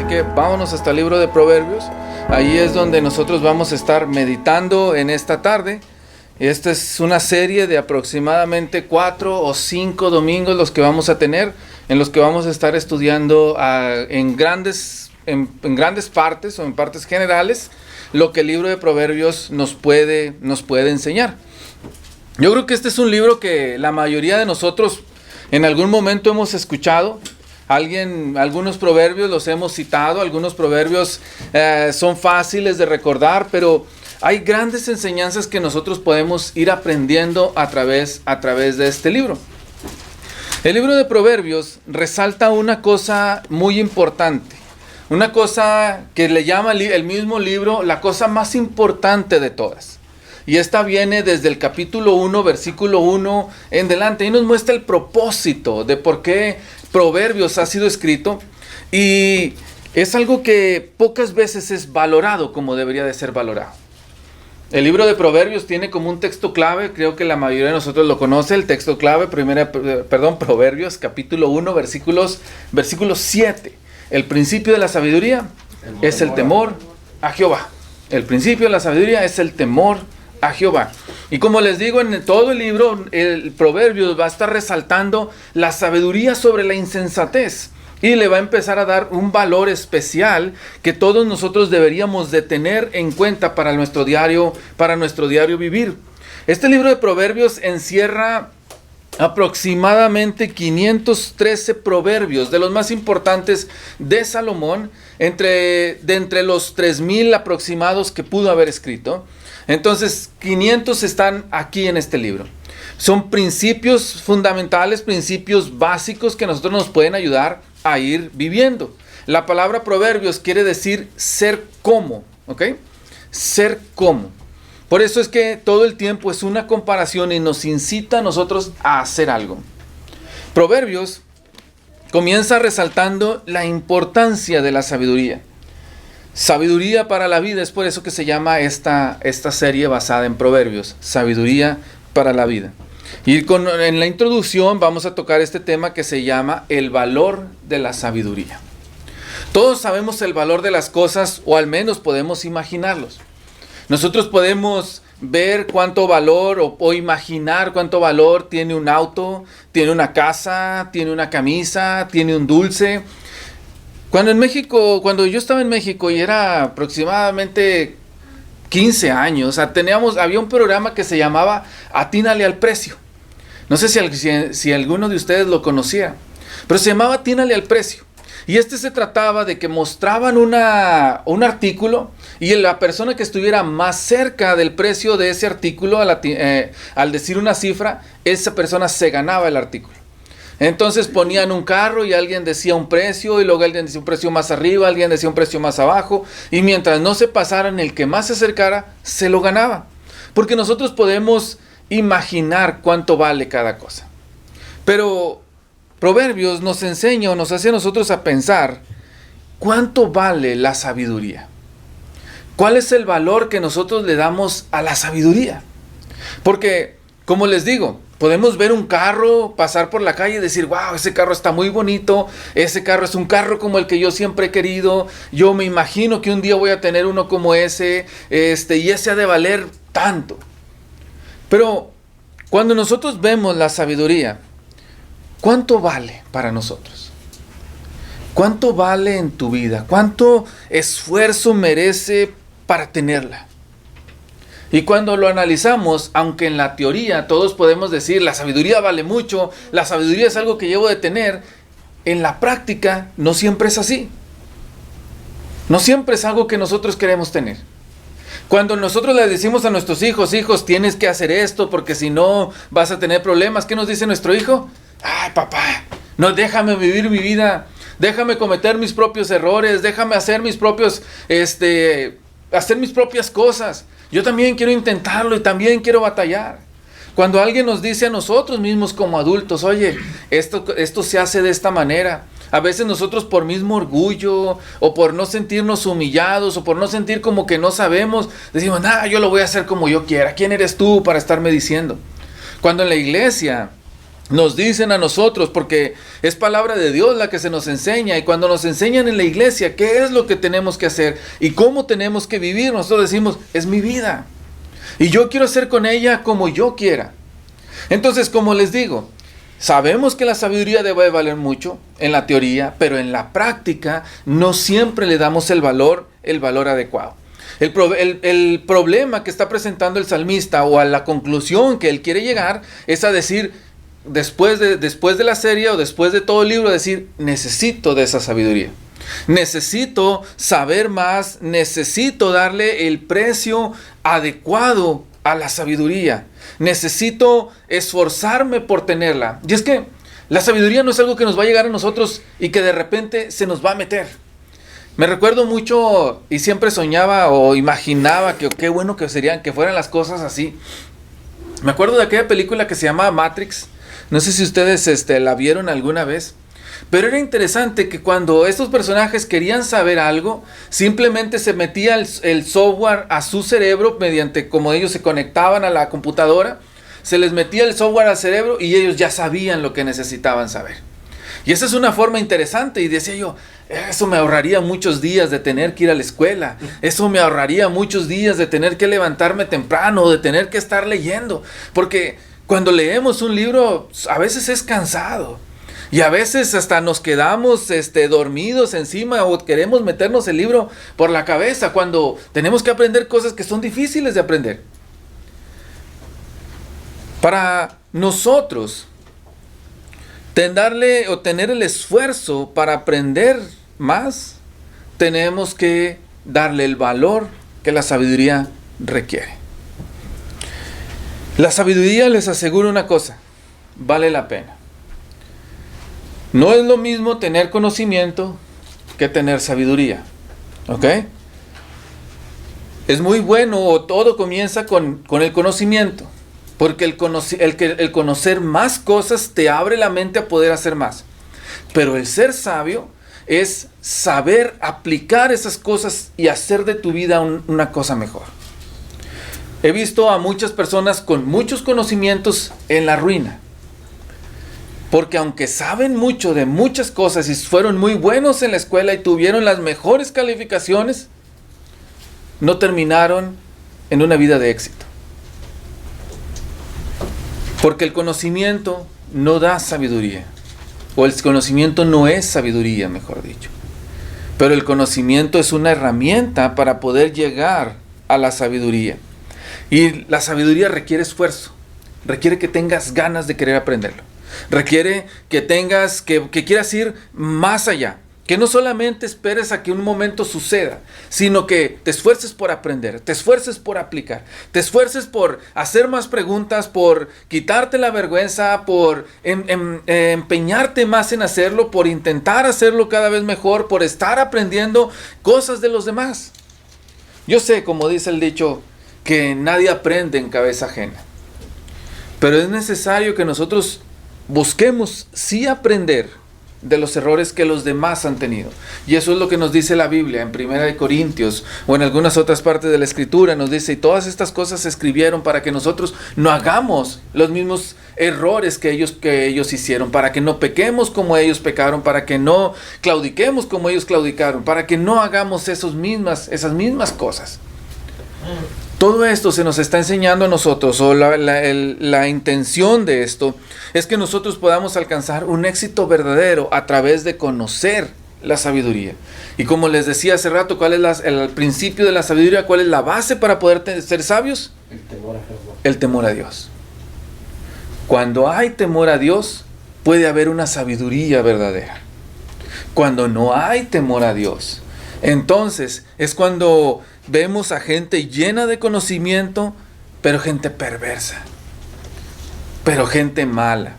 que vámonos hasta el libro de Proverbios. Ahí es donde nosotros vamos a estar meditando en esta tarde. Esta es una serie de aproximadamente 4 o 5 domingos los que vamos a tener, en los que vamos a estar estudiando en grandes partes o en partes generales lo que el libro de Proverbios nos puede enseñar. Yo creo que este es un libro que la mayoría de nosotros en algún momento hemos escuchado. Algunos proverbios los hemos citado, algunos proverbios son fáciles de recordar, pero hay grandes enseñanzas que nosotros podemos ir aprendiendo a través de este libro. El libro de Proverbios resalta una cosa muy importante, una cosa que le llama el mismo libro la cosa más importante de todas. Y esta viene desde el capítulo 1, versículo 1 en delante. Y nos muestra el propósito de por qué Proverbios ha sido escrito. Y es algo que pocas veces es valorado como debería de ser valorado. El libro de Proverbios tiene como un texto clave, creo que la mayoría de nosotros lo conoce, el texto clave, Proverbios, capítulo 1, versículo 7. El principio de la sabiduría es el temor a Jehová. El principio de la sabiduría es el temor a Jehová. Y como les digo, en todo el libro, el Proverbios va a estar resaltando la sabiduría sobre la insensatez. Y le va a empezar a dar un valor especial que todos nosotros deberíamos de tener en cuenta para nuestro diario vivir. Este libro de Proverbios encierra aproximadamente 513 proverbios, de los más importantes de Salomón, de entre los 3,000 aproximados que pudo haber escrito. Entonces, 500 están aquí en este libro. Son principios fundamentales, principios básicos que a nosotros nos pueden ayudar a ir viviendo. La palabra proverbios quiere decir ser como, ¿ok? Ser como. Por eso es que todo el tiempo es una comparación y nos incita a nosotros a hacer algo. Proverbios comienza resaltando la importancia de la sabiduría. Sabiduría para la vida, es por eso que se llama esta serie basada en Proverbios, sabiduría para la vida. Y en la introducción vamos a tocar este tema que se llama el valor de la sabiduría. Todos sabemos el valor de las cosas, o al menos podemos imaginarlos. Nosotros podemos ver cuánto valor o imaginar cuánto valor tiene un auto, tiene una casa, tiene una camisa, tiene un dulce. Cuando yo estaba en México y era aproximadamente 15 años, había un programa que se llamaba Atínale al precio. No sé si alguno de ustedes lo conocía, pero se llamaba Atínale al precio. Y se trataba de que mostraban un artículo y la persona que estuviera más cerca del precio de ese artículo, al decir una cifra, esa persona se ganaba el artículo. Entonces ponían un carro y alguien decía un precio y luego alguien decía un precio más arriba, alguien decía un precio más abajo, y mientras no se pasaran el que más se acercara, se lo ganaba. Porque nosotros podemos imaginar cuánto vale cada cosa. Pero Proverbios nos enseña o nos hace a nosotros a pensar cuánto vale la sabiduría. ¿Cuál es el valor que nosotros le damos a la sabiduría? Porque, como les digo, podemos ver un carro pasar por la calle y decir, wow, ese carro está muy bonito, ese carro es un carro como el que yo siempre he querido, yo me imagino que un día voy a tener uno como ese, y ese ha de valer tanto. Pero cuando nosotros vemos la sabiduría, ¿cuánto vale para nosotros? ¿Cuánto vale en tu vida? ¿Cuánto esfuerzo merece para tenerla? Y cuando lo analizamos, aunque en la teoría todos podemos decir la sabiduría vale mucho, la sabiduría es algo que llevo de tener, en la práctica no siempre es así. No siempre es algo que nosotros queremos tener. Cuando nosotros le decimos a nuestros hijos, tienes que hacer esto porque si no vas a tener problemas, ¿qué nos dice nuestro hijo? Ay, papá, no, déjame vivir mi vida, déjame cometer mis propios errores, déjame hacer mis propias cosas. Yo también quiero intentarlo y también quiero batallar. Cuando alguien nos dice a nosotros mismos como adultos, oye, esto se hace de esta manera. A veces nosotros por mismo orgullo o por no sentirnos humillados o por no sentir como que no sabemos, decimos, yo lo voy a hacer como yo quiera. ¿Quién eres tú para estarme diciendo? Cuando en la iglesia nos dicen a nosotros, porque es palabra de Dios la que se nos enseña, y cuando nos enseñan en la iglesia qué es lo que tenemos que hacer y cómo tenemos que vivir, nosotros decimos, es mi vida y yo quiero hacer con ella como yo quiera. Entonces, como les digo, sabemos que la sabiduría debe valer mucho en la teoría, pero en la práctica no siempre le damos el valor adecuado. El problema que está presentando el salmista, o a la conclusión que él quiere llegar, es a decir, después de la serie o después de todo el libro, decir, necesito de esa sabiduría. Necesito saber más, necesito darle el precio adecuado a la sabiduría. Necesito esforzarme por tenerla. Y es que la sabiduría no es algo que nos va a llegar a nosotros y que de repente se nos va a meter. Me recuerdo mucho y siempre soñaba o imaginaba que qué bueno que serían, que fueran las cosas así. Me acuerdo de aquella película que se llamaba Matrix. No sé si ustedes la vieron alguna vez. Pero era interesante que cuando estos personajes querían saber algo, simplemente se metía el software a su cerebro mediante como ellos se conectaban a la computadora. Se les metía el software al cerebro y ellos ya sabían lo que necesitaban saber. Y esa es una forma interesante, y decía yo, eso me ahorraría muchos días de tener que ir a la escuela, eso me ahorraría muchos días de tener que levantarme temprano, de tener que estar leyendo, porque cuando leemos un libro a veces es cansado, y a veces hasta nos quedamos dormidos encima, o queremos meternos el libro por la cabeza cuando tenemos que aprender cosas que son difíciles de aprender. Para nosotros tener el esfuerzo para aprender más, tenemos que darle el valor que la sabiduría requiere. La sabiduría, les aseguro una cosa, vale la pena. No es lo mismo tener conocimiento que tener sabiduría, ¿ok? Es muy bueno, o todo comienza con el conocimiento. Porque el conocer más cosas te abre la mente a poder hacer más. Pero el ser sabio es saber aplicar esas cosas y hacer de tu vida una cosa mejor. He visto a muchas personas con muchos conocimientos en la ruina. Porque aunque saben mucho de muchas cosas y fueron muy buenos en la escuela y tuvieron las mejores calificaciones, no terminaron en una vida de éxito. Porque el conocimiento no da sabiduría, o el conocimiento no es sabiduría, mejor dicho. Pero el conocimiento es una herramienta para poder llegar a la sabiduría. Y la sabiduría requiere esfuerzo, requiere que tengas ganas de querer aprenderlo. Requiere que quieras ir más allá. Que no solamente esperes a que un momento suceda, sino que te esfuerces por aprender, te esfuerces por aplicar, te esfuerces por hacer más preguntas, por quitarte la vergüenza, por empeñarte más en hacerlo, por intentar hacerlo cada vez mejor, por estar aprendiendo cosas de los demás. Yo sé, como dice el dicho, que nadie aprende en cabeza ajena. Pero es necesario que nosotros busquemos sí aprender de los errores que los demás han tenido. Y eso es lo que nos dice la Biblia en 1 Corintios o en algunas otras partes de la Escritura. Nos dice, y todas estas cosas se escribieron para que nosotros no hagamos los mismos errores que ellos hicieron, para que no pequemos como ellos pecaron, para que no claudiquemos como ellos claudicaron, para que no hagamos esas mismas cosas. Todo esto se nos está enseñando a nosotros, o la intención de esto es que nosotros podamos alcanzar un éxito verdadero a través de conocer la sabiduría. Y como les decía hace rato, ¿cuál es el principio de la sabiduría? ¿Cuál es la base para poder ser sabios? El temor a Jehová. El temor a Dios. Cuando hay temor a Dios, puede haber una sabiduría verdadera. Cuando no hay temor a Dios, entonces es cuando vemos a gente llena de conocimiento, pero gente perversa, pero gente mala.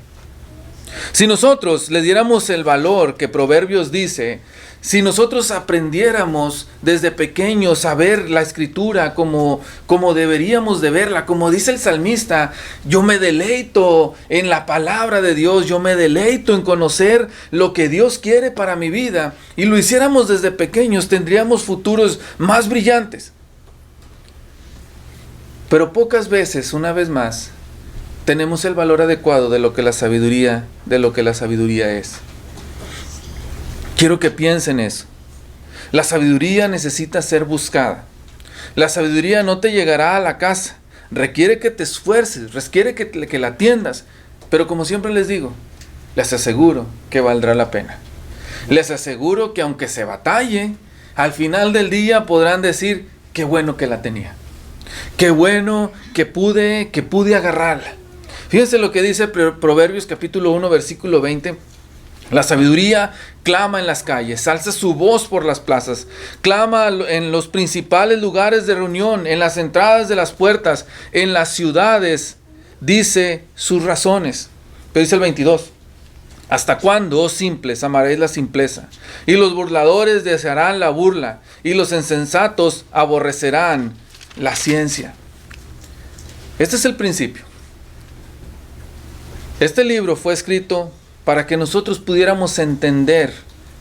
Si nosotros le diéramos el valor que Proverbios dice, si nosotros aprendiéramos desde pequeños a ver la Escritura como deberíamos de verla, como dice el salmista, yo me deleito en la palabra de Dios, yo me deleito en conocer lo que Dios quiere para mi vida, y lo hiciéramos desde pequeños, tendríamos futuros más brillantes. Pero pocas veces, una vez más, tenemos el valor adecuado de lo que la sabiduría es. Quiero que piensen eso. La sabiduría necesita ser buscada. La sabiduría no te llegará a la casa. Requiere que te esfuerces, requiere que la atiendas. Pero como siempre les digo, les aseguro que valdrá la pena. Les aseguro que aunque se batalle, al final del día podrán decir, qué bueno que la tenía. Qué bueno que pude agarrarla. Fíjense lo que dice Proverbios capítulo 1, versículo 20. La sabiduría clama en las calles, alza su voz por las plazas, clama en los principales lugares de reunión, en las entradas de las puertas, en las ciudades, dice sus razones. Pero dice el 22, ¿hasta cuándo, oh simples, amaréis la simpleza? Y los burladores desearán la burla, y los insensatos aborrecerán la ciencia. Este es el principio. Este libro fue escrito para que nosotros pudiéramos entender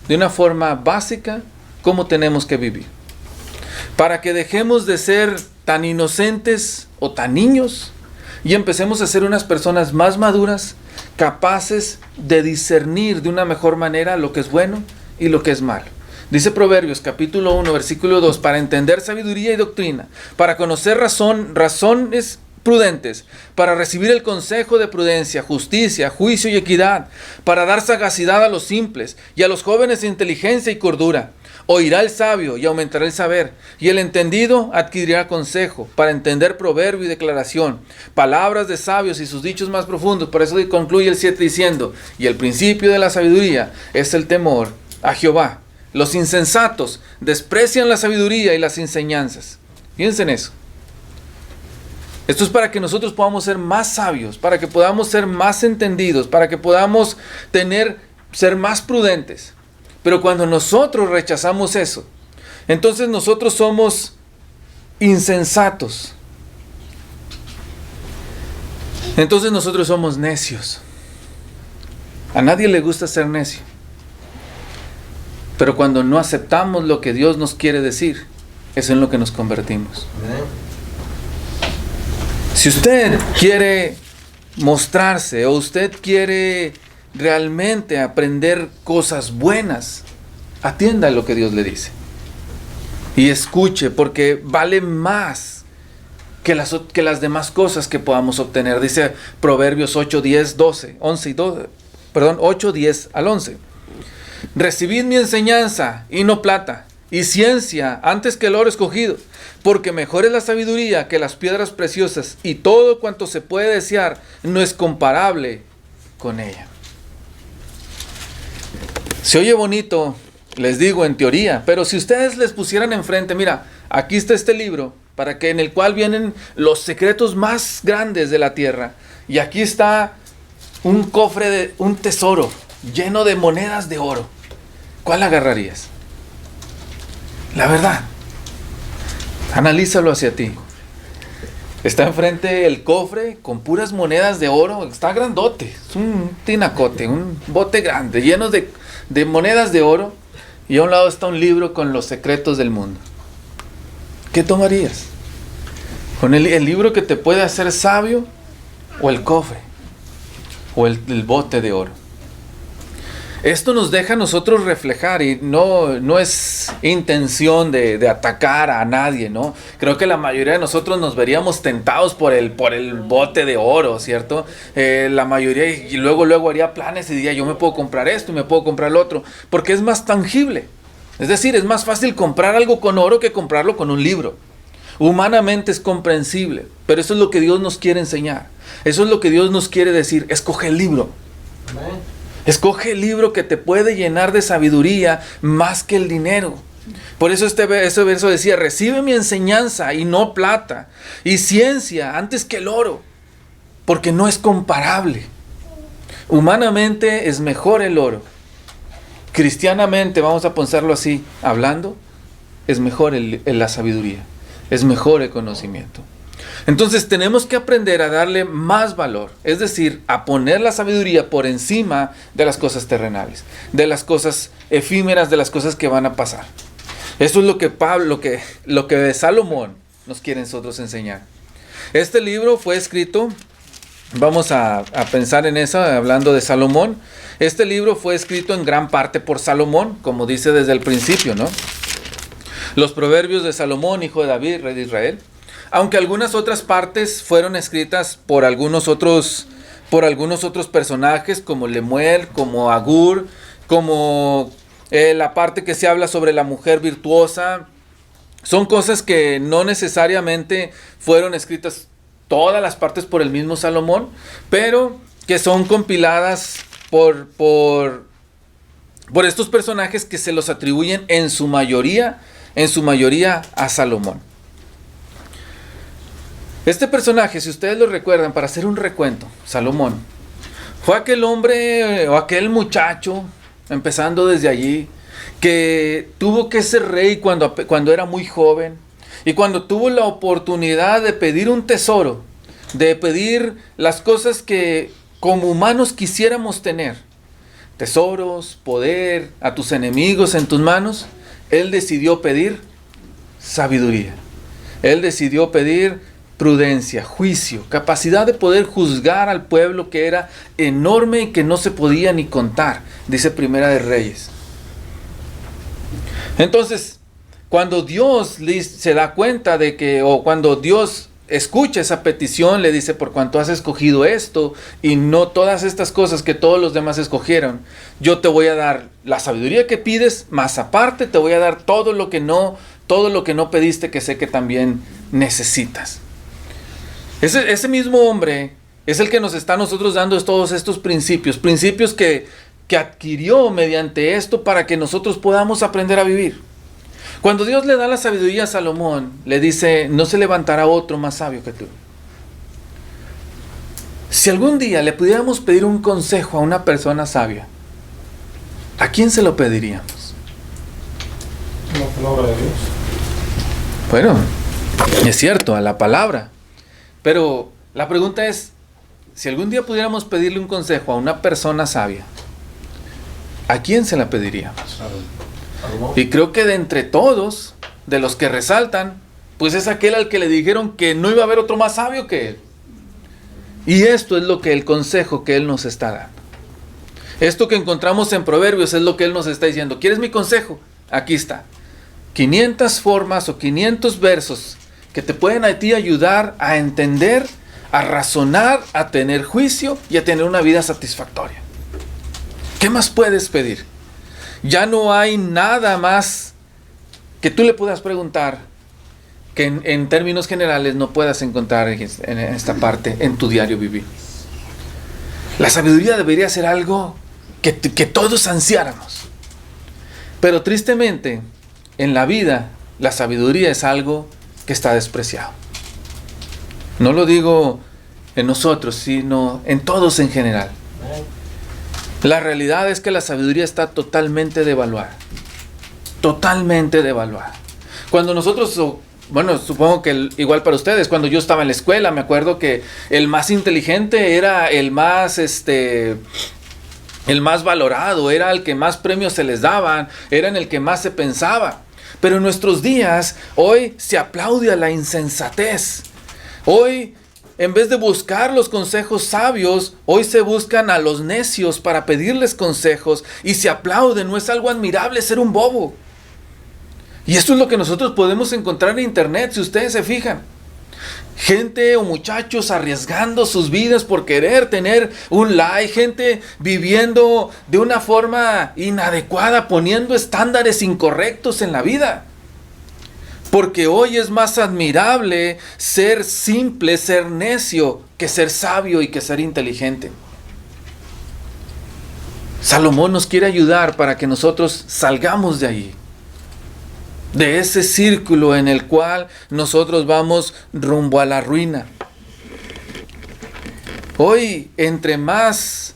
de una forma básica cómo tenemos que vivir. Para que dejemos de ser tan inocentes o tan niños y empecemos a ser unas personas más maduras, capaces de discernir de una mejor manera lo que es bueno y lo que es malo. Dice Proverbios capítulo 1, versículo 2, para entender sabiduría y doctrina, para conocer razones prudentes, para recibir el consejo de prudencia, justicia, juicio y equidad, para dar sagacidad a los simples y a los jóvenes inteligencia y cordura. Oirá el sabio y aumentará el saber, y el entendido adquirirá consejo, para entender proverbio y declaración, palabras de sabios y sus dichos más profundos. Por eso concluye el 7 diciendo, y el principio de la sabiduría es el temor a Jehová. Los insensatos desprecian la sabiduría y las enseñanzas. Fíjense en eso. Esto es para que nosotros podamos ser más sabios, para que podamos ser más entendidos, para que podamos ser más prudentes. Pero cuando nosotros rechazamos eso, entonces nosotros somos insensatos. Entonces nosotros somos necios. A nadie le gusta ser necio. Pero cuando no aceptamos lo que Dios nos quiere decir, es en lo que nos convertimos. Si usted quiere mostrarse o usted quiere realmente aprender cosas buenas, atienda lo que Dios le dice. Y escuche, porque vale más que las demás cosas que podamos obtener. Dice Proverbios 8, 10, 12, 11 y 12, 8, 10 al 11. Recibid mi enseñanza y no plata, y ciencia antes que el oro escogido, porque mejor es la sabiduría que las piedras preciosas, y todo cuanto se puede desear no es comparable con ella. Se oye bonito, les digo, en teoría, pero si ustedes les pusieran enfrente, mira, aquí está este libro, en el cual vienen los secretos más grandes de la tierra, y aquí está un cofre un tesoro lleno de monedas de oro. ¿Cuál agarrarías? La verdad, analízalo hacia ti. Está enfrente el cofre con puras monedas de oro. Está grandote, es un tinacote, un bote grande lleno de monedas de oro. Y a un lado está un libro con los secretos del mundo. ¿Qué tomarías? ¿Con el libro que te puede hacer sabio? ¿O el cofre? ¿O el bote de oro? Esto nos deja a nosotros reflejar, y no es intención de atacar a nadie, ¿no? Creo que la mayoría de nosotros nos veríamos tentados por el bote de oro, ¿cierto? La mayoría, y luego haría planes y diría, yo me puedo comprar esto y me puedo comprar lo otro, porque es más tangible. Es decir, es más fácil comprar algo con oro que comprarlo con un libro. Humanamente es comprensible, pero eso es lo que Dios nos quiere enseñar. Eso es lo que Dios nos quiere decir. Escoge el libro. Amén. Escoge el libro que te puede llenar de sabiduría más que el dinero. Por eso ese verso decía, recibe mi enseñanza y no plata, y ciencia antes que el oro, porque no es comparable. Humanamente es mejor el oro. Cristianamente, vamos a pensarlo así, hablando, es mejor la sabiduría, es mejor el conocimiento. Entonces tenemos que aprender a darle más valor, es decir, a poner la sabiduría por encima de las cosas terrenales, de las cosas efímeras, de las cosas que van a pasar. Eso es lo que Salomón nos quiere nosotros enseñar. Este libro fue escrito vamos a pensar en eso, hablando de Salomón. Este libro fue escrito en gran parte por Salomón, como dice desde el principio, ¿no? Los proverbios de Salomón, hijo de David, rey de Israel. Aunque algunas otras partes fueron escritas por algunos otros personajes, como Lemuel, como Agur, como la parte que se habla sobre la mujer virtuosa. Son cosas que no necesariamente fueron escritas todas las partes por el mismo Salomón, pero que son compiladas por estos personajes que se los atribuyen en su mayoría a Salomón. Este personaje, si ustedes lo recuerdan, para hacer un recuento, Salomón, fue aquel hombre o aquel muchacho, empezando desde allí, que tuvo que ser rey cuando era muy joven, y cuando tuvo la oportunidad de pedir un tesoro, de pedir las cosas que como humanos quisiéramos tener, tesoros, poder, a tus enemigos en tus manos, él decidió pedir sabiduría. Él decidió pedir prudencia, juicio, capacidad de poder juzgar al pueblo que era enorme y que no se podía ni contar, dice Primera de Reyes. Entonces, cuando Dios se da cuenta de que, o cuando Dios escucha esa petición, le dice: por cuanto has escogido esto y no todas estas cosas que todos los demás escogieron, yo te voy a dar la sabiduría que pides, más aparte te voy a dar todo lo que no pediste, que sé que también necesitas. Ese mismo hombre es el que nos está a nosotros dando todos estos principios que adquirió mediante esto para que nosotros podamos aprender a vivir. Cuando Dios le da la sabiduría a Salomón, le dice: no se levantará otro más sabio que tú. Si algún día le pudiéramos pedir un consejo a una persona sabia, ¿a quién se lo pediríamos? La palabra de Dios. Bueno, es cierto, a la palabra. Pero la pregunta es, si algún día pudiéramos pedirle un consejo a una persona sabia, ¿a quién se la pediríamos? Y creo que de entre todos, de los que resaltan, pues es aquel al que le dijeron que no iba a haber otro más sabio que él. Y esto es el consejo que él nos está dando. Esto que encontramos en Proverbios es lo que él nos está diciendo. ¿Quieres mi consejo? Aquí está. 500 formas o 500 versos que te pueden a ti ayudar a entender, a razonar, a tener juicio y a tener una vida satisfactoria. ¿Qué más puedes pedir? Ya no hay nada más que tú le puedas preguntar que en términos generales no puedas encontrar en esta parte, en tu diario vivir. La sabiduría debería ser algo que todos ansiáramos. Pero tristemente, en la vida, la sabiduría es algo que está despreciado. No lo digo en nosotros, sino en todos en general. La realidad es que la sabiduría está totalmente devaluada. Totalmente devaluada. Cuando nosotros, bueno, supongo que igual para ustedes, cuando yo estaba en la escuela, me acuerdo que el más inteligente era el más valorado, era el que más premios se les daban, era en el que más se pensaba. Pero en nuestros días, hoy se aplaude a la insensatez. Hoy, en vez de buscar los consejos sabios, hoy se buscan a los necios para pedirles consejos y se aplauden. No es algo admirable ser un bobo. Y esto es lo que nosotros podemos encontrar en internet, si ustedes se fijan. Gente o muchachos arriesgando sus vidas por querer tener un like, gente viviendo de una forma inadecuada, poniendo estándares incorrectos en la vida. Porque hoy es más admirable ser simple, ser necio, que ser sabio y que ser inteligente. Salomón nos quiere ayudar para que nosotros salgamos de ahí, de ese círculo en el cual nosotros vamos rumbo a la ruina. Hoy, entre más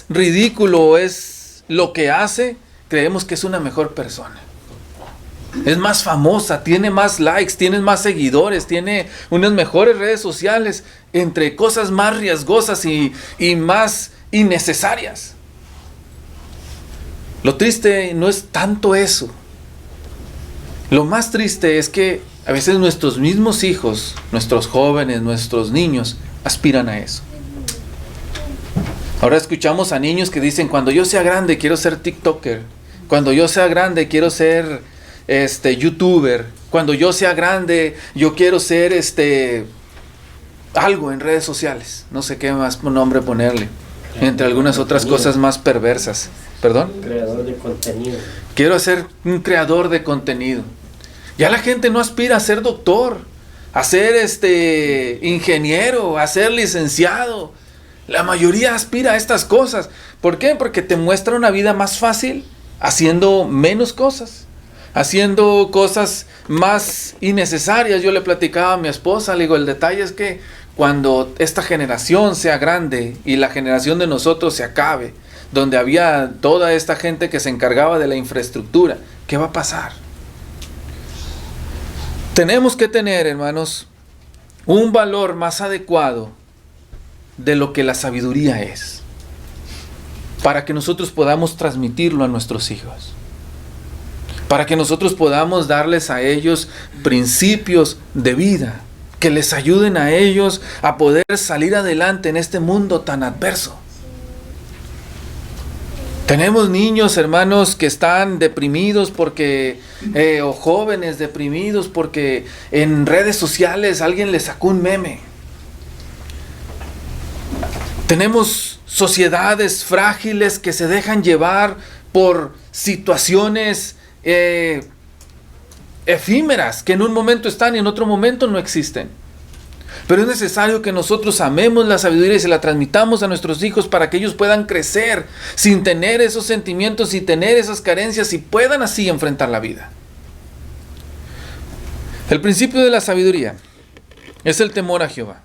ridículo es lo que hace, creemos que es una mejor persona. Es más famosa, tiene más likes, tiene más seguidores, tiene unas mejores redes sociales, entre cosas más riesgosas y más innecesarias. Lo triste no es tanto eso. Lo más triste es que a veces nuestros mismos hijos, nuestros jóvenes, nuestros niños, aspiran a eso. Ahora escuchamos a niños que dicen, cuando yo sea grande quiero ser TikToker, cuando yo sea grande quiero ser YouTuber, cuando yo sea grande yo quiero ser algo en redes sociales, no sé qué más nombre ponerle, entre algunas otras cosas más perversas. ¿Perdón? Creador de contenido. Quiero ser un creador de contenido. Ya la gente no aspira a ser doctor, a ser ingeniero, a ser licenciado. La mayoría aspira a estas cosas. ¿Por qué? Porque te muestra una vida más fácil haciendo menos cosas, haciendo cosas más innecesarias. Yo le platicaba a mi esposa, le digo, el detalle es que cuando esta generación sea grande y la generación de nosotros se acabe, donde había toda esta gente que se encargaba de la infraestructura, ¿qué va a pasar? Tenemos que tener, hermanos, un valor más adecuado de lo que la sabiduría es, para que nosotros podamos transmitirlo a nuestros hijos, para que nosotros podamos darles a ellos principios de vida, que les ayuden a ellos a poder salir adelante en este mundo tan adverso. Tenemos niños, hermanos, que están deprimidos porque, o jóvenes deprimidos porque en redes sociales alguien les sacó un meme. Tenemos sociedades frágiles que se dejan llevar por situaciones efímeras, que en un momento están y en otro momento no existen. Pero es necesario que nosotros amemos la sabiduría y se la transmitamos a nuestros hijos para que ellos puedan crecer sin tener esos sentimientos, sin tener esas carencias y puedan así enfrentar la vida. El principio de la sabiduría es el temor a Jehová.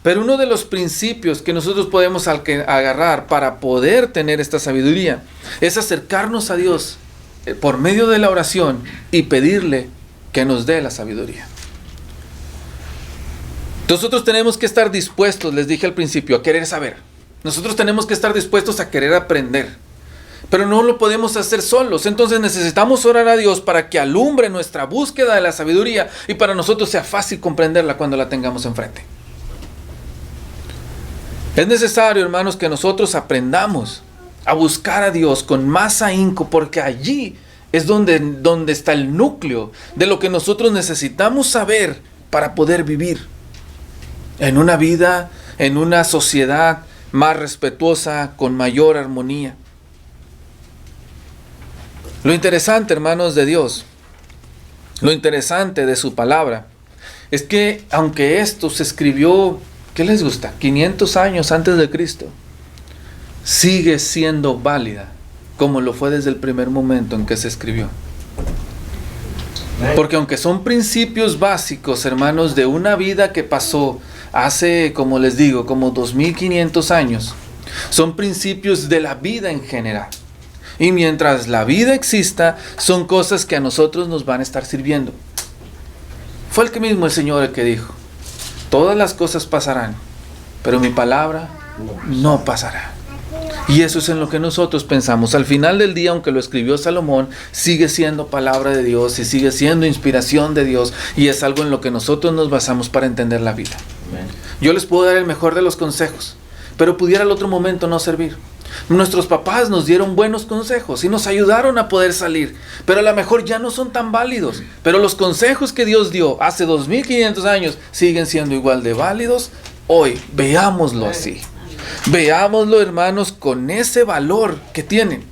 Pero uno de los principios que nosotros podemos agarrar para poder tener esta sabiduría es acercarnos a Dios por medio de la oración y pedirle que nos dé la sabiduría. Nosotros tenemos que estar dispuestos, les dije al principio, a querer saber. Nosotros tenemos que estar dispuestos a querer aprender. Pero no lo podemos hacer solos. Entonces necesitamos orar a Dios para que alumbre nuestra búsqueda de la sabiduría y para nosotros sea fácil comprenderla cuando la tengamos enfrente. Es necesario, hermanos, que nosotros aprendamos a buscar a Dios con más ahínco, porque allí es donde está el núcleo de lo que nosotros necesitamos saber para poder vivir en una vida, en una sociedad más respetuosa, con mayor armonía. Lo interesante, hermanos de Dios, lo interesante de su palabra, es que aunque esto se escribió, ¿qué les gusta? 500 años antes de Cristo, sigue siendo válida, como lo fue desde el primer momento en que se escribió. Porque aunque son principios básicos, hermanos, de una vida que pasó hace, como les digo, como 2500 años, son principios de la vida en general. Y mientras la vida exista, son cosas que a nosotros nos van a estar sirviendo. Fue el Señor el que dijo, todas las cosas pasarán, pero mi palabra no pasará. Y eso es en lo que nosotros pensamos. Al final del día, aunque lo escribió Salomón, sigue siendo palabra de Dios y sigue siendo inspiración de Dios. Y es algo en lo que nosotros nos basamos para entender la vida. Amén. Yo les puedo dar el mejor de los consejos, pero pudiera al otro momento no servir. Nuestros papás nos dieron buenos consejos y nos ayudaron a poder salir, pero a lo mejor ya no son tan válidos. Pero los consejos que Dios dio hace 2500 años siguen siendo igual de válidos hoy. Veámoslo así. Veámoslo, hermanos, con ese valor que tienen.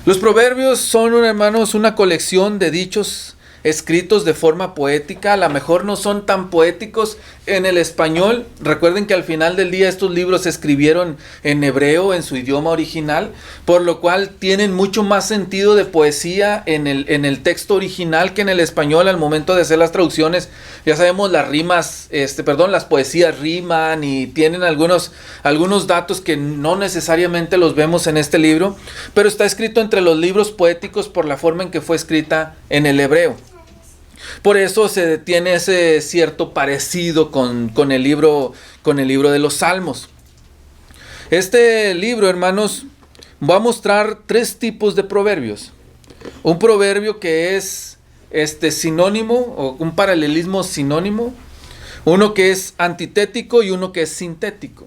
Los proverbios son, hermanos, una colección de dichos escritos de forma poética. A lo mejor no son tan poéticos en el español. Recuerden que al final del día estos libros se escribieron en hebreo, en su idioma original, por lo cual tienen mucho más sentido de poesía en el texto original que en el español. Al momento de hacer las traducciones, ya sabemos, las rimas, las poesías riman y tienen algunos datos que no necesariamente los vemos en este libro, pero está escrito entre los libros poéticos por la forma en que fue escrita en el hebreo. Por eso se tiene ese cierto parecido con el libro de los Salmos. Este libro, hermanos, va a mostrar 3 tipos de proverbios. Un proverbio que es sinónimo o un paralelismo sinónimo. uno que es antitético y uno que es sintético.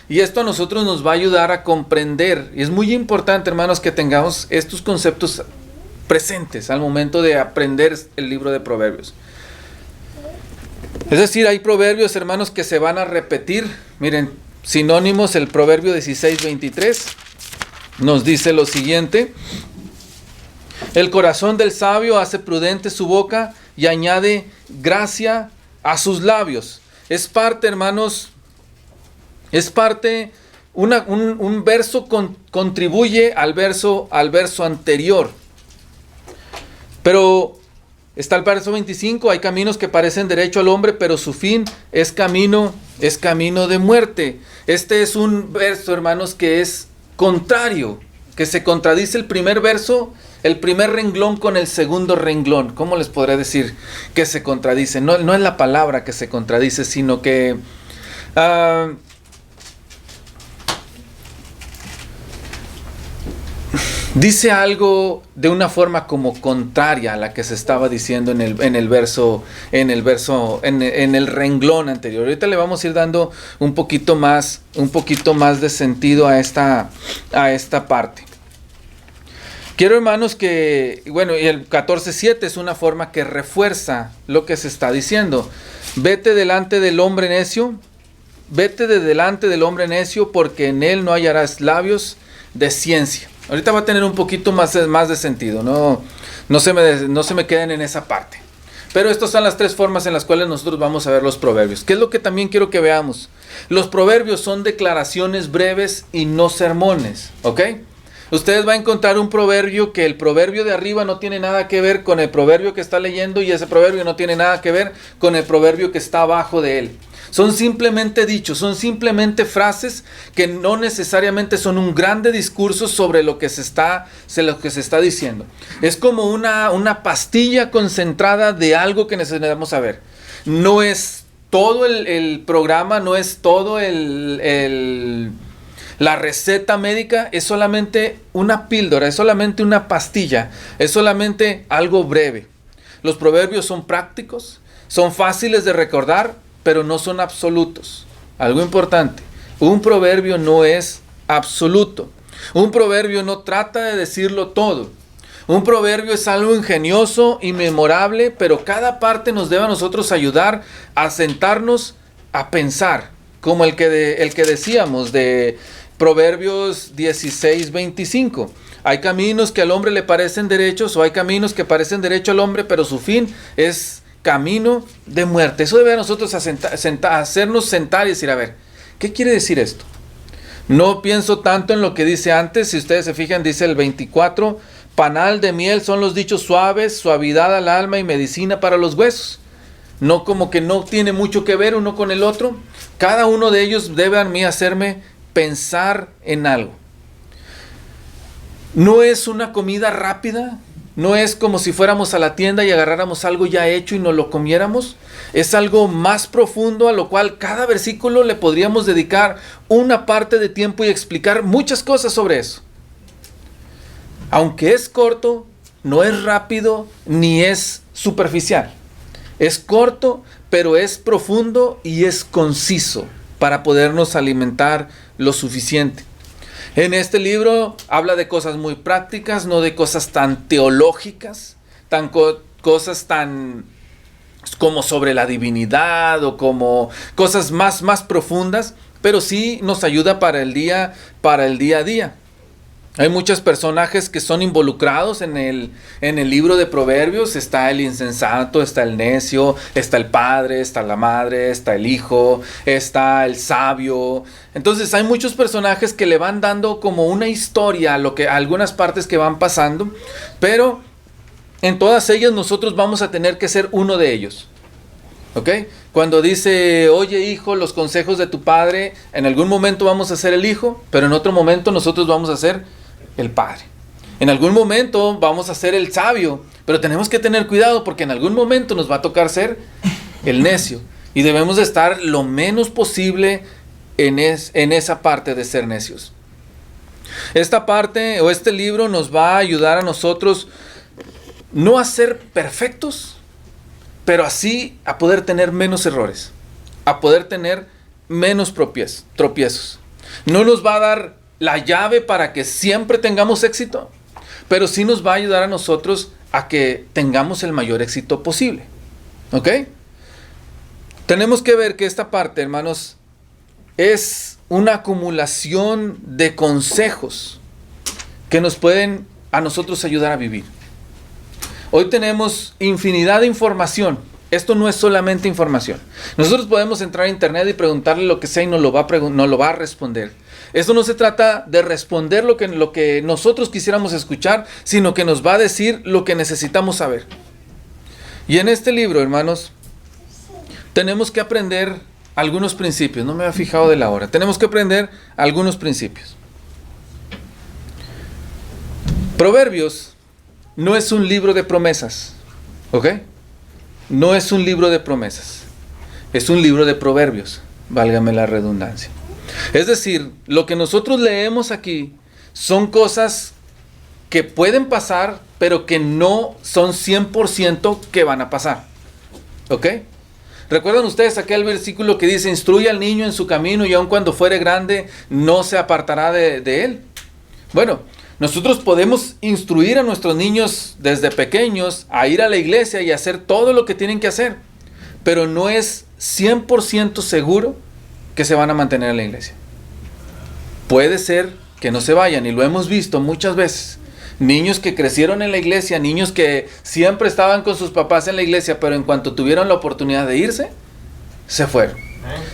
Y esto a nosotros nos va a ayudar a comprender. Y es muy importante, hermanos, que tengamos estos conceptos presentes al momento de aprender el libro de Proverbios. Es decir, hay proverbios, hermanos, que se van a repetir. Miren, sinónimos, el proverbio 16:23 nos dice lo siguiente: el corazón del sabio hace prudente su boca y añade gracia a sus labios. Es parte, hermanos, es parte, un verso contribuye al verso anterior. Pero está el verso 25, hay caminos que parecen derecho al hombre, pero su fin es camino de muerte. Este es un verso, hermanos, que es contrario, que se contradice el primer verso, el primer renglón con el segundo renglón. ¿Cómo les podré decir que se contradice? No es la palabra que se contradice, sino que dice algo de una forma como contraria a la que se estaba diciendo en el renglón anterior. Ahorita le vamos a ir dando un poquito más de sentido a esta parte. Quiero, hermanos, que, bueno, y el 14:7 es una forma que refuerza lo que se está diciendo. Vete de delante del hombre necio, porque en él no hallarás labios de ciencia. Ahorita va a tener un poquito más de sentido, no se me queden en esa parte. Pero estas son las tres formas en las cuales nosotros vamos a ver los proverbios. ¿Qué es lo que también quiero que veamos? Los proverbios son declaraciones breves y no sermones, ¿ok? Ustedes van a encontrar un proverbio que el proverbio de arriba no tiene nada que ver con el proverbio que está leyendo, y ese proverbio no tiene nada que ver con el proverbio que está abajo de él. Son simplemente dichos, son simplemente frases que no necesariamente son un grande discurso sobre lo que se está diciendo. Es como una pastilla concentrada de algo que necesitamos saber. No es todo el programa, no es todo la receta médica, es solamente una píldora, es solamente una pastilla, es solamente algo breve. Los proverbios son prácticos, son fáciles de recordar, pero no son absolutos. Algo importante, un proverbio no es absoluto. Un proverbio no trata de decirlo todo. Un proverbio es algo ingenioso y memorable, pero cada parte nos debe a nosotros ayudar a sentarnos a pensar, como el que decíamos de Proverbios 16:25. Hay caminos que al hombre le parecen derechos, o hay caminos que parecen derecho al hombre, pero su fin es camino de muerte. Eso debe a nosotros hacernos sentar y decir, a ver, ¿qué quiere decir esto? No pienso tanto en lo que dice antes. Si ustedes se fijan, dice el 24, panal de miel son los dichos suaves, suavidad al alma y medicina para los huesos. No, como que no tiene mucho que ver uno con el otro. Cada uno de ellos debe a mí hacerme pensar en algo. No es una comida rápida. No es como si fuéramos a la tienda y agarráramos algo ya hecho y nos lo comiéramos. Es algo más profundo, a lo cual cada versículo le podríamos dedicar una parte de tiempo y explicar muchas cosas sobre eso. Aunque es corto, no es rápido ni es superficial. Es corto, pero es profundo y es conciso para podernos alimentar lo suficiente. En este libro habla de cosas muy prácticas, no de cosas tan teológicas, cosas tan como sobre la divinidad o como cosas más profundas, pero sí nos ayuda para el día a día. Hay muchos personajes que son involucrados en el libro de Proverbios. Está el insensato, está el necio, está el padre, está la madre, está el hijo, está el sabio. Entonces hay muchos personajes que le van dando como una historia a algunas partes que van pasando, pero en todas ellas nosotros vamos a tener que ser uno de ellos. ¿Ok? Cuando dice, oye hijo, los consejos de tu padre, en algún momento vamos a ser el hijo, pero en otro momento nosotros vamos a ser el padre. En algún momento vamos a ser el sabio, pero tenemos que tener cuidado porque en algún momento nos va a tocar ser el necio. Y debemos de estar lo menos posible en esa parte de ser necios. Esta parte o este libro nos va a ayudar a nosotros no a ser perfectos, pero así a poder tener menos errores. a poder tener menos tropiezos. No nos va a dar la llave para que siempre tengamos éxito, pero sí nos va a ayudar a nosotros a que tengamos el mayor éxito posible. ¿Ok? Tenemos que ver que esta parte, hermanos, es una acumulación de consejos que nos pueden a nosotros ayudar a vivir. Hoy tenemos infinidad de información. Esto no es solamente información. Nosotros podemos entrar a internet y preguntarle lo que sea y nos lo va a responder. Esto no se trata de responder lo que nosotros quisiéramos escuchar, sino que nos va a decir lo que necesitamos saber. Y en este libro, hermanos, tenemos que aprender algunos principios. No me había fijado de la hora. Tenemos que aprender algunos principios. Proverbios no es un libro de promesas. ¿Ok? No es un libro de promesas. Es un libro de proverbios. Válgame la redundancia. Es decir, lo que nosotros leemos aquí son cosas que pueden pasar, pero que no son 100% que van a pasar. ¿Ok? ¿Recuerdan ustedes aquel versículo que dice: instruye al niño en su camino y aun cuando fuere grande no se apartará de él? Bueno, nosotros podemos instruir a nuestros niños desde pequeños a ir a la iglesia y hacer todo lo que tienen que hacer, pero no es 100% seguro que se van a mantener en la iglesia. Puede ser que no se vayan, y lo hemos visto muchas veces. Niños que crecieron en la iglesia, niños que siempre estaban con sus papás en la iglesia, pero en cuanto tuvieron la oportunidad de irse, se fueron.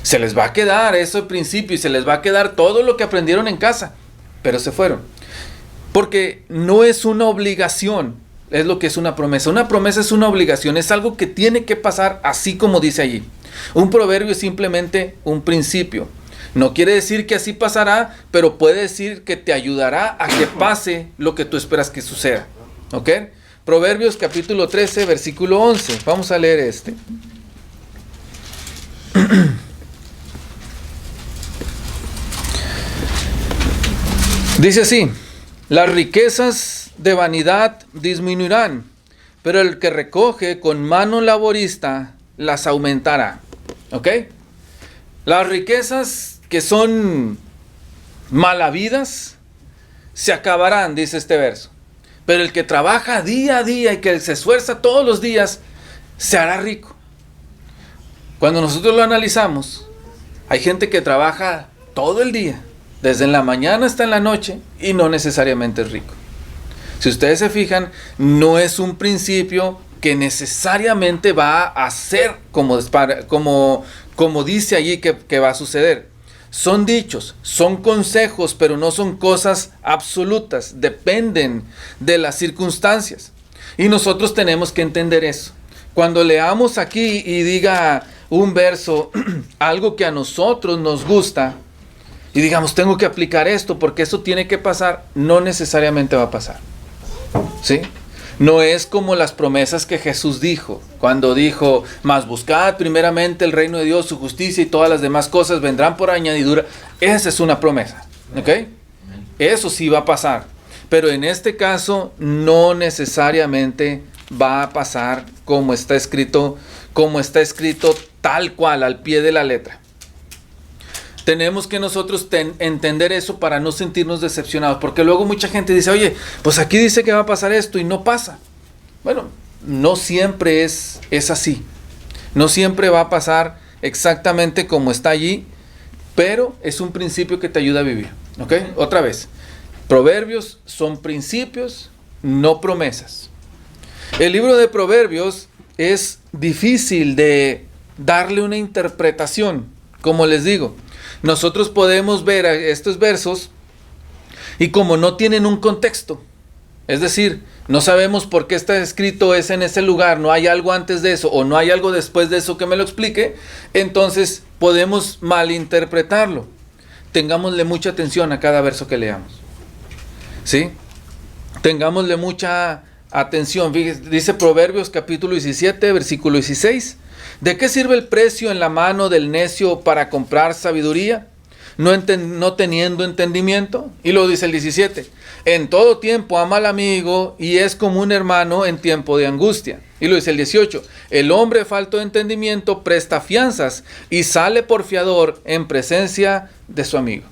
Se les va a quedar eso al principio y se les va a quedar todo lo que aprendieron en casa, pero se fueron. Porque no es una obligación, es lo que es una promesa. Una promesa es una obligación, es algo que tiene que pasar así como dice allí. Un proverbio es simplemente un principio. No quiere decir que así pasará, pero puede decir que te ayudará a que pase lo que tú esperas que suceda. ¿Ok? Proverbios capítulo 13, versículo 11. Vamos a leer este. Dice así: las riquezas de vanidad disminuirán, pero el que recoge con mano laborista las aumentará. ¿Ok? Las riquezas que son malavidas se acabarán, dice este verso. Pero el que trabaja día a día y que se esfuerza todos los días, se hará rico. Cuando nosotros lo analizamos, hay gente que trabaja todo el día, desde en la mañana hasta en la noche, y no necesariamente es rico. Si ustedes se fijan, no es un principio que necesariamente va a ser como dice allí que va a suceder. Son dichos, son consejos, pero no son cosas absolutas, dependen de las circunstancias. Y nosotros tenemos que entender eso. Cuando leamos aquí y diga un verso, algo que a nosotros nos gusta, y digamos, tengo que aplicar esto porque eso tiene que pasar, no necesariamente va a pasar. ¿Sí? No es como las promesas que Jesús dijo, cuando dijo: mas buscad primeramente el reino de Dios, su justicia, y todas las demás cosas vendrán por añadidura. Esa es una promesa, ¿ok? Eso sí va a pasar, pero en este caso no necesariamente va a pasar como está escrito tal cual, al pie de la letra. Tenemos que nosotros entender eso para no sentirnos decepcionados, porque luego mucha gente dice: oye, pues aquí dice que va a pasar esto y no pasa. Bueno, no siempre es así. No siempre va a pasar exactamente como está allí, pero es un principio que te ayuda a vivir. ¿Ok? Otra vez, proverbios son principios, no promesas. El libro de Proverbios es difícil de darle una interpretación, como les digo. Nosotros podemos ver estos versos y como no tienen un contexto, es decir, no sabemos por qué está escrito es en ese lugar, no hay algo antes de eso o no hay algo después de eso que me lo explique, entonces podemos malinterpretarlo. Tengámosle mucha atención a cada verso que leamos. ¿Sí? Tengámosle mucha atención. Dice Proverbios capítulo 17, versículo 16. ¿De qué sirve el precio en la mano del necio para comprar sabiduría? no teniendo entendimiento. Y luego dice el 17, en todo tiempo ama al amigo y es como un hermano en tiempo de angustia. Y luego dice el 18, el hombre falto de entendimiento presta fianzas y sale por fiador en presencia de su amigo.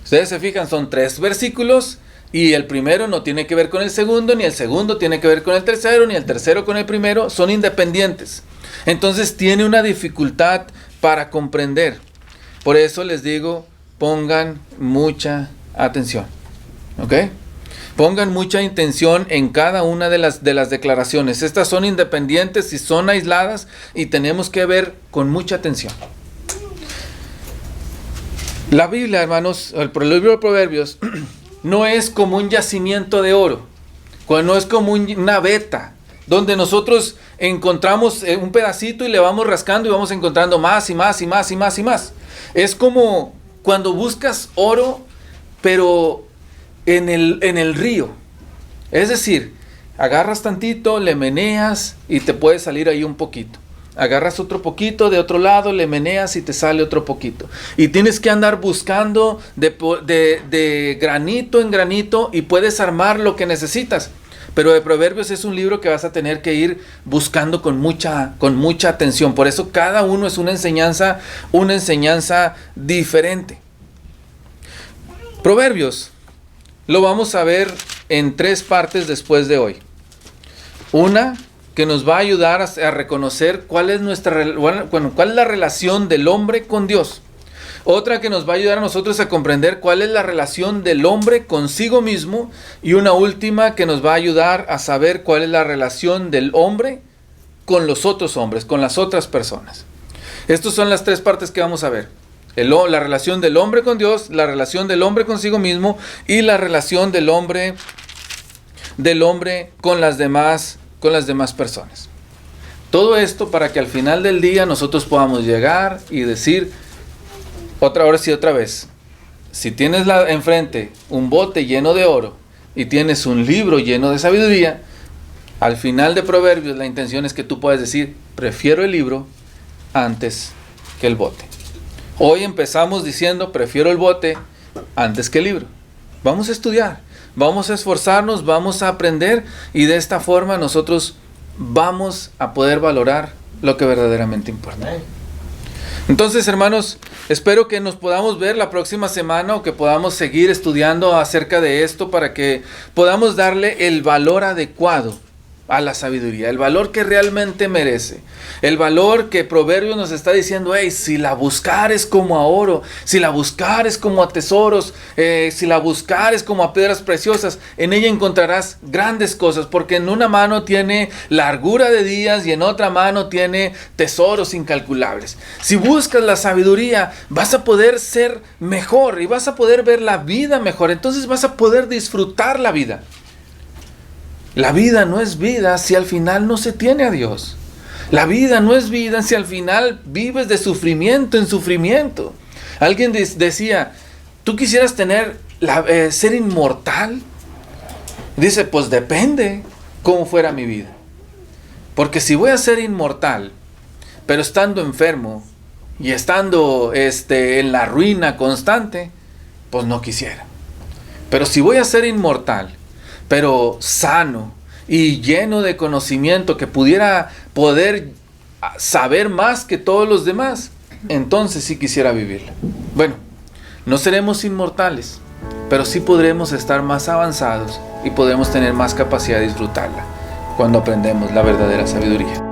Ustedes se fijan, son 3 versículos y el primero no tiene que ver con el segundo, ni el segundo tiene que ver con el tercero, ni el tercero con el primero, son independientes. Entonces tiene una dificultad para comprender. Por eso les digo, pongan mucha atención. ¿Ok? Pongan mucha atención en cada una de las declaraciones. Estas son independientes y son aisladas y tenemos que ver con mucha atención. La Biblia, hermanos, el libro de Proverbios, no es como un yacimiento de oro, no es como una veta, donde nosotros encontramos un pedacito y le vamos rascando y vamos encontrando más y más y más y más y más. Es como cuando buscas oro, pero en el río. Es decir, agarras tantito, le meneas y te puede salir ahí un poquito. Agarras otro poquito de otro lado, le meneas y te sale otro poquito. Y tienes que andar buscando de granito en granito y puedes armar lo que necesitas. Pero de Proverbios es un libro que vas a tener que ir buscando con mucha atención. Por eso cada uno es una enseñanza diferente. Proverbios lo vamos a ver en 3 partes después de hoy. Una que nos va a ayudar a reconocer cuál es cuál es la relación del hombre con Dios. Otra que nos va a ayudar a nosotros a comprender cuál es la relación del hombre consigo mismo. Y una última que nos va a ayudar a saber cuál es la relación del hombre con los otros hombres, con las otras personas. Estas son las 3 partes que vamos a ver. La relación del hombre con Dios, la relación del hombre consigo mismo y la relación del hombre con las demás personas. Todo esto para que al final del día nosotros podamos llegar y decir otra vez, si tienes enfrente un bote lleno de oro y tienes un libro lleno de sabiduría, al final de Proverbios la intención es que tú puedas decir, prefiero el libro antes que el bote. Hoy empezamos diciendo, prefiero el bote antes que el libro. Vamos a estudiar, vamos a esforzarnos, vamos a aprender y de esta forma nosotros vamos a poder valorar lo que verdaderamente importa. Entonces, hermanos, espero que nos podamos ver la próxima semana o que podamos seguir estudiando acerca de esto para que podamos darle el valor adecuado a la sabiduría, el valor que realmente merece, el valor que Proverbios nos está diciendo, si la buscares como a oro, si la buscares como a tesoros, si la buscares como a piedras preciosas, en ella encontrarás grandes cosas, porque en una mano tiene largura de días y en otra mano tiene tesoros incalculables. Si buscas la sabiduría, vas a poder ser mejor y vas a poder ver la vida mejor, entonces vas a poder disfrutar la vida. La vida no es vida si al final no se tiene a Dios. La vida no es vida si al final vives de sufrimiento en sufrimiento. Alguien decía, ¿tú quisieras ser inmortal? Dice, pues depende cómo fuera mi vida. Porque si voy a ser inmortal, pero estando enfermo y estando en la ruina constante, pues no quisiera. Pero si voy a ser inmortal, pero sano y lleno de conocimiento, que poder saber más que todos los demás, entonces sí quisiera vivirla. Bueno, no seremos inmortales, pero sí podremos estar más avanzados y podremos tener más capacidad de disfrutarla cuando aprendemos la verdadera sabiduría.